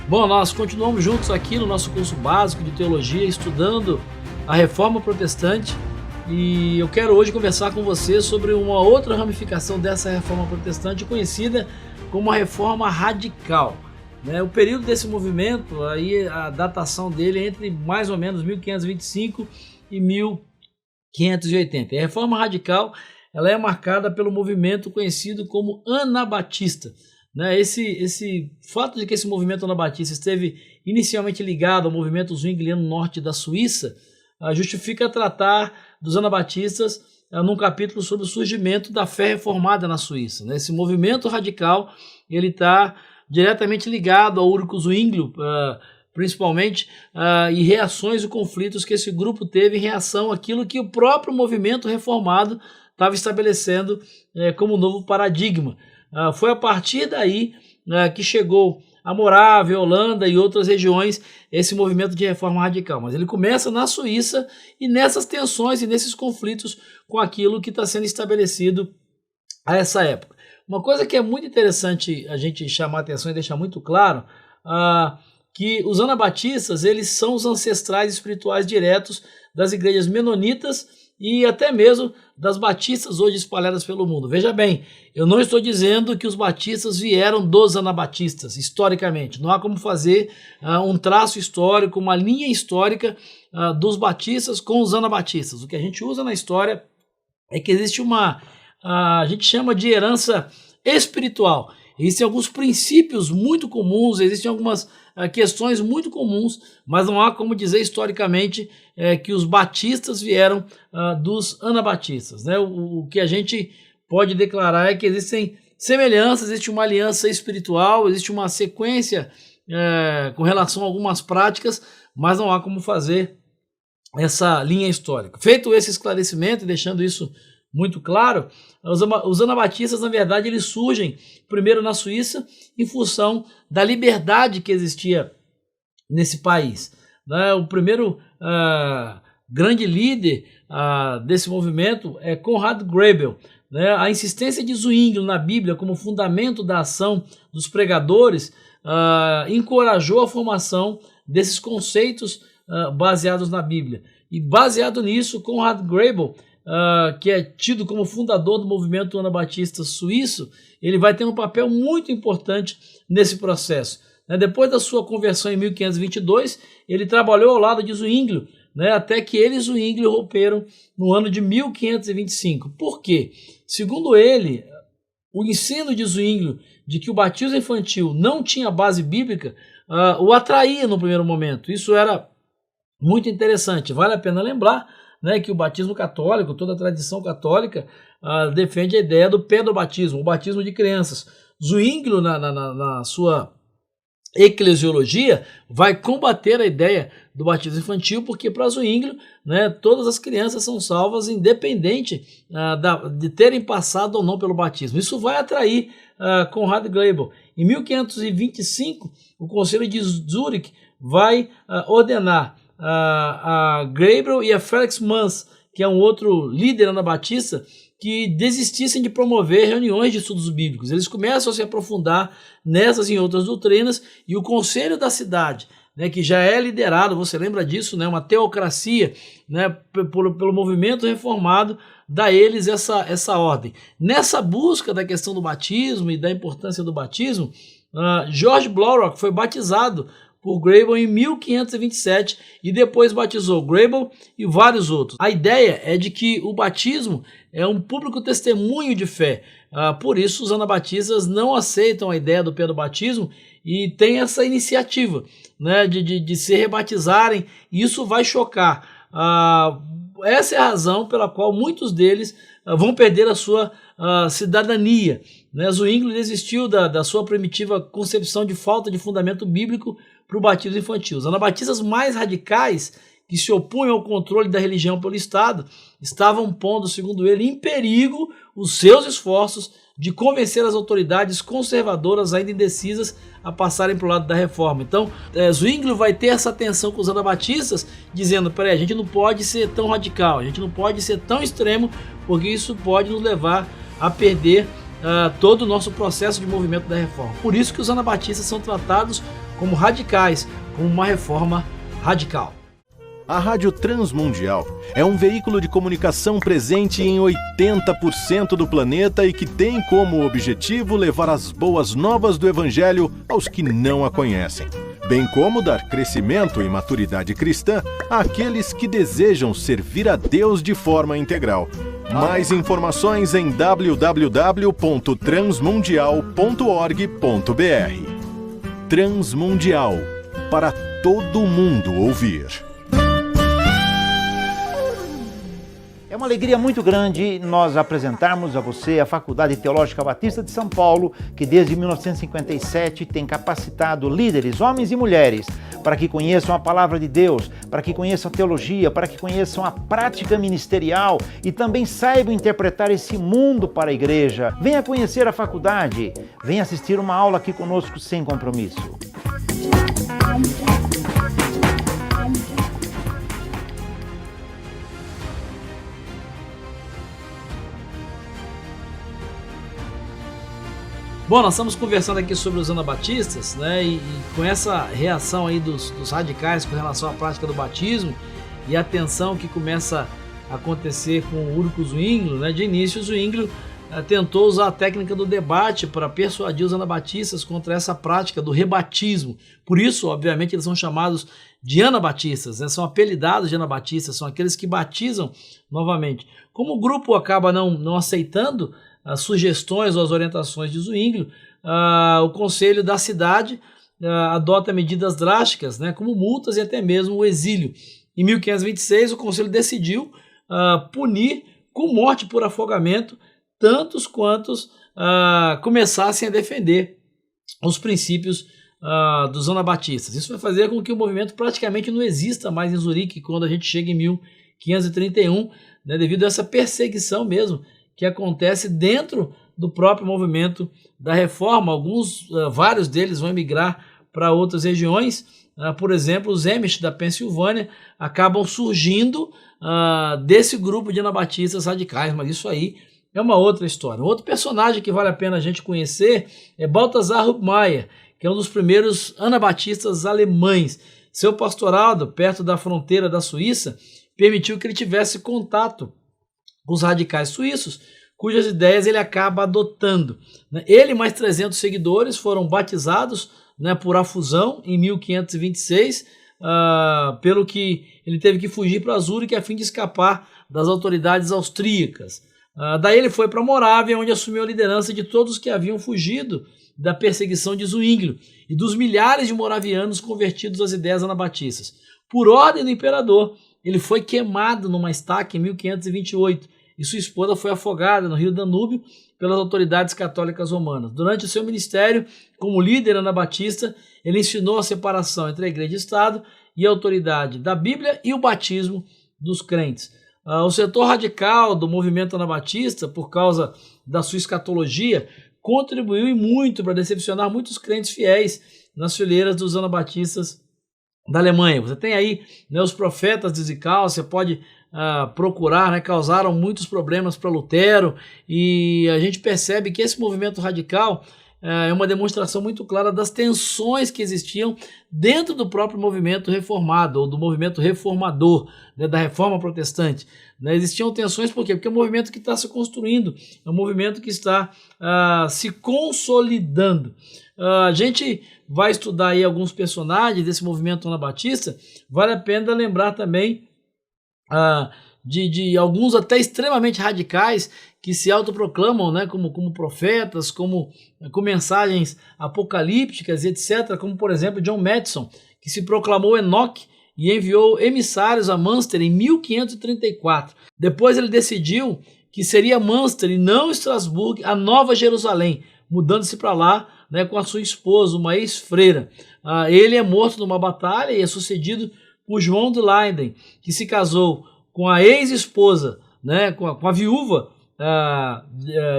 Bom, nós continuamos juntos aqui no nosso curso básico de teologia, estudando a Reforma Protestante, e eu quero hoje conversar com você sobre uma outra ramificação dessa Reforma Protestante, conhecida como a Reforma Radical. O período desse movimento, aí a datação dele é entre mais ou menos 1525 e 1580. A Reforma Radical, ela é marcada pelo movimento conhecido como Anabatista. Esse fato de que esse movimento anabatista esteve inicialmente ligado ao movimento zwingliano norte da Suíça justifica tratar dos anabatistas num capítulo sobre o surgimento da fé reformada na Suíça. Esse movimento radical ele está diretamente ligado ao Ulrico Zwinglio, principalmente, e reações e conflitos que esse grupo teve em reação àquilo que o próprio movimento reformado estava estabelecendo como novo paradigma. Foi a partir daí que chegou a Morávia, a Holanda e outras regiões esse movimento de reforma radical. Mas ele começa na Suíça e nessas tensões e nesses conflitos com aquilo que está sendo estabelecido a essa época. Uma coisa que é muito interessante a gente chamar a atenção e deixar muito claro, que os anabatistas eles são os ancestrais espirituais diretos das igrejas menonitas e até mesmo das batistas hoje espalhadas pelo mundo. Veja bem, eu não estou dizendo que os batistas vieram dos anabatistas, historicamente. Não há como fazer um traço histórico, uma linha histórica dos batistas com os anabatistas. O que a gente usa na história é que existe a gente chama de herança espiritual. Existem alguns princípios muito comuns, existem algumas questões muito comuns, mas não há como dizer historicamente que os batistas vieram dos anabatistas. O que a gente pode declarar é que existem semelhanças, existe uma aliança espiritual, existe uma sequência com relação a algumas práticas, mas não há como fazer essa linha histórica. Feito esse esclarecimento e deixando isso muito claro, os anabatistas, na verdade, eles surgem primeiro na Suíça em função da liberdade que existia nesse país. O primeiro grande líder desse movimento é Conrad Grebel. A insistência de Zwinglio na Bíblia como fundamento da ação dos pregadores encorajou a formação desses conceitos baseados na Bíblia. E baseado nisso, Conrad Grebel, que é tido como fundador do movimento anabatista suíço, ele vai ter um papel muito importante nesse processo. Depois da sua conversão em 1522, ele trabalhou ao lado de Zwinglio, até que ele e Zwinglio romperam no ano de 1525. Por quê? Segundo ele, o ensino de Zwinglio de que o batismo infantil não tinha base bíblica o atraía no primeiro momento. Isso era muito interessante. Vale a pena lembrar que o batismo católico, toda a tradição católica defende a ideia do pedobatismo, o batismo de crianças. Zwinglio, na sua eclesiologia, vai combater a ideia do batismo infantil, porque para Zwinglio, todas as crianças são salvas independente de terem passado ou não pelo batismo. Isso vai atrair Conrad Grebel. Em 1525, o Conselho de Zurique vai ordenar a Grebel e a Felix Manz, que é um outro líder anabatista, que desistissem de promover reuniões de estudos bíblicos. Eles começam a se aprofundar nessas e outras doutrinas, e o conselho da cidade, que já é liderado, você lembra disso, uma teocracia, pelo movimento reformado, dá a eles essa ordem. Nessa busca da questão do batismo e da importância do batismo, George Blaurock foi batizado por Grebel em 1527 e depois batizou Grebel e vários outros. A ideia é de que o batismo é um público testemunho de fé. Por isso os anabatistas não aceitam a ideia do pedobatismo e tem essa iniciativa de se rebatizarem, e isso vai chocar. Essa é a razão pela qual muitos deles vão perder a sua cidadania. Zwinglio desistiu da sua primitiva concepção de falta de fundamento bíblico para o batismo infantil. Os anabatistas mais radicais, que se opunham ao controle da religião pelo Estado, estavam pondo, segundo ele, em perigo os seus esforços de convencer as autoridades conservadoras ainda indecisas a passarem para o lado da reforma. Então, Zwinglio vai ter essa tensão com os anabatistas, dizendo, peraí, a gente não pode ser tão radical, a gente não pode ser tão extremo, porque isso pode nos levar a perder todo o nosso processo de movimento da reforma. Por isso que os anabatistas são tratados como radicais, como uma reforma radical. A Rádio Transmundial é um veículo de comunicação presente em 80% do planeta e que tem como objetivo levar as boas novas do Evangelho aos que não a conhecem, bem como dar crescimento e maturidade cristã àqueles que desejam servir a Deus de forma integral. Mais informações em www.transmundial.org.br. Transmundial, para todo mundo ouvir. É uma alegria muito grande nós apresentarmos a você a Faculdade Teológica Batista de São Paulo, que desde 1957 tem capacitado líderes, homens e mulheres, para que conheçam a palavra de Deus, para que conheçam a teologia, para que conheçam a prática ministerial e também saibam interpretar esse mundo para a igreja. Venha conhecer a faculdade, venha assistir uma aula aqui conosco sem compromisso. Bom, nós estamos conversando aqui sobre os anabatistas, né? E com essa reação aí dos radicais com relação à prática do batismo e a tensão que começa a acontecer com o Ulrico Zwinglio, né? De início, o Zwinglio tentou usar a técnica do debate para persuadir os anabatistas contra essa prática do rebatismo. Por isso, obviamente, eles são chamados de anabatistas, né? São apelidados de anabatistas, são aqueles que batizam novamente. Como o grupo acaba não aceitando as sugestões ou as orientações de Zwinglio, o conselho da cidade adota medidas drásticas, né, como multas e até mesmo o exílio. Em 1526, o conselho decidiu punir com morte por afogamento tantos quantos começassem a defender os princípios dos anabatistas. Isso vai fazer com que o movimento praticamente não exista mais em Zurique quando a gente chega em 1531, né, devido a essa perseguição mesmo que acontece dentro do próprio movimento da reforma. Vários deles vão emigrar para outras regiões. Por exemplo, os Amish da Pensilvânia acabam surgindo desse grupo de anabatistas radicais, mas isso aí é uma outra história. Um outro personagem que vale a pena a gente conhecer é Balthasar Hubmaier, que é um dos primeiros anabatistas alemães. Seu pastorado, perto da fronteira da Suíça, permitiu que ele tivesse contato os radicais suíços, cujas ideias ele acaba adotando. Ele e mais 300 seguidores foram batizados, né, por afusão em 1526, pelo que ele teve que fugir para Zurique a fim de escapar das autoridades austríacas. Daí ele foi para Morávia, onde assumiu a liderança de todos que haviam fugido da perseguição de Zwinglio e dos milhares de moravianos convertidos às ideias anabatistas. Por ordem do imperador, ele foi queimado numa estaca em 1528 e sua esposa foi afogada no rio Danúbio pelas autoridades católicas romanas. Durante o seu ministério, como líder anabatista, ele ensinou a separação entre a igreja e o Estado e a autoridade da Bíblia e o batismo dos crentes. O setor radical do movimento anabatista, por causa da sua escatologia, contribuiu e muito para decepcionar muitos crentes fiéis nas fileiras dos anabatistas da Alemanha. Você tem aí, né, os profetas de Zwickau, você pode procurar, né, causaram muitos problemas para Lutero, e a gente percebe que esse movimento radical é uma demonstração muito clara das tensões que existiam dentro do próprio movimento reformado, ou do movimento reformador, né, da reforma protestante. Né, existiam tensões por quê? Porque é um movimento que está se construindo, é um movimento que está se consolidando. A gente vai estudar aí alguns personagens desse movimento anabatista. Vale a pena lembrar também de alguns até extremamente radicais que se autoproclamam, né, como profetas, com mensagens apocalípticas, etc., como por exemplo John Madison, que se proclamou Enoque e enviou emissários a Münster em 1534. Depois ele decidiu que seria Münster e não Estrasburgo a Nova Jerusalém, mudando-se para lá, né, com a sua esposa, uma ex-freira. Ele é morto numa batalha e é sucedido por João de Leiden, que se casou com a ex-esposa, né, com a viúva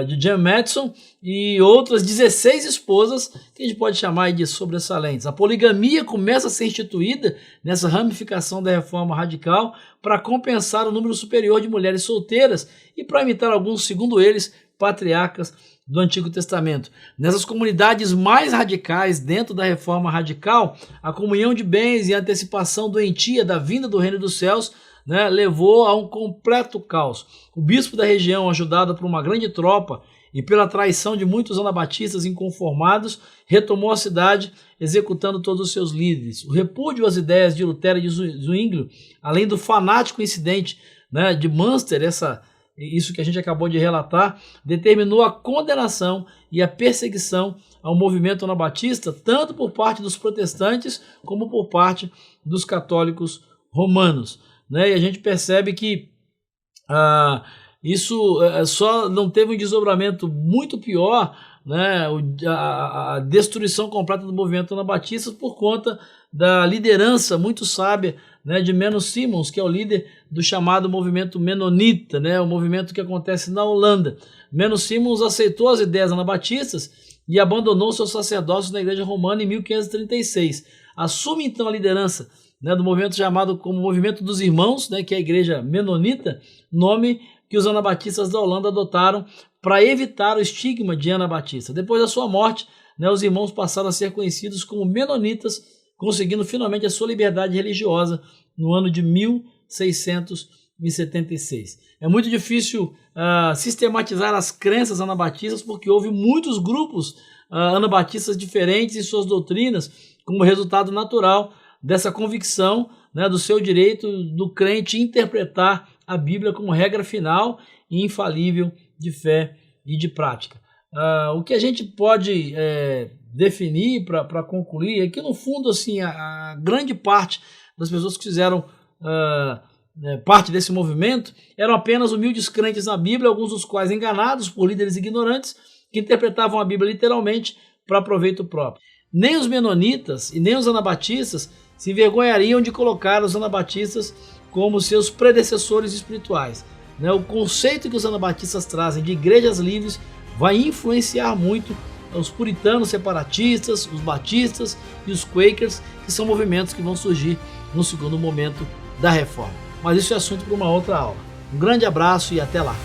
de John Madison e outras 16 esposas que a gente pode chamar de sobressalentes. A poligamia começa a ser instituída nessa ramificação da reforma radical para compensar o número superior de mulheres solteiras e para imitar alguns, segundo eles, patriarcas do Antigo Testamento. Nessas comunidades mais radicais, dentro da reforma radical, a comunhão de bens e a antecipação doentia da vinda do reino dos céus, né, levou a um completo caos. O bispo da região, ajudado por uma grande tropa e pela traição de muitos anabatistas inconformados, retomou a cidade, executando todos os seus líderes. O repúdio às ideias de Lutero e de Zwinglio, além do fanático incidente, né, de Münster, isso que a gente acabou de relatar, determinou a condenação e a perseguição ao movimento anabatista, tanto por parte dos protestantes como por parte dos católicos romanos, né? E a gente percebe que isso só não teve um desdobramento muito pior, né? A destruição completa do movimento anabatista por conta da liderança muito sábia, né, de Menno Simons, que é o líder do chamado movimento menonita, né, o movimento que acontece na Holanda. Menno Simons aceitou as ideias anabatistas e abandonou seus sacerdócios na Igreja Romana em 1536. Assume então a liderança, né, do movimento chamado como Movimento dos Irmãos, né, que é a Igreja Menonita, nome que os anabatistas da Holanda adotaram para evitar o estigma de anabatista. Depois da sua morte, né, os irmãos passaram a ser conhecidos como menonitas, conseguindo finalmente a sua liberdade religiosa no ano de 1676. É muito difícil sistematizar as crenças anabatistas, porque houve muitos grupos anabatistas diferentes em suas doutrinas, como resultado natural dessa convicção, né, do seu direito do crente interpretar a Bíblia como regra final e infalível de fé e de prática. O que a gente pode definir para concluir é que, no fundo, assim, a grande parte das pessoas que fizeram parte desse movimento eram apenas humildes crentes na Bíblia, alguns dos quais enganados por líderes ignorantes que interpretavam a Bíblia literalmente para proveito próprio. Nem os menonitas e nem os anabatistas se envergonhariam de colocar os anabatistas como seus predecessores espirituais, né? O conceito que os anabatistas trazem de igrejas livres vai influenciar muito os puritanos separatistas, os batistas e os quakers, que são movimentos que vão surgir no segundo momento da reforma. Mas isso é assunto para uma outra aula. Um grande abraço e até lá!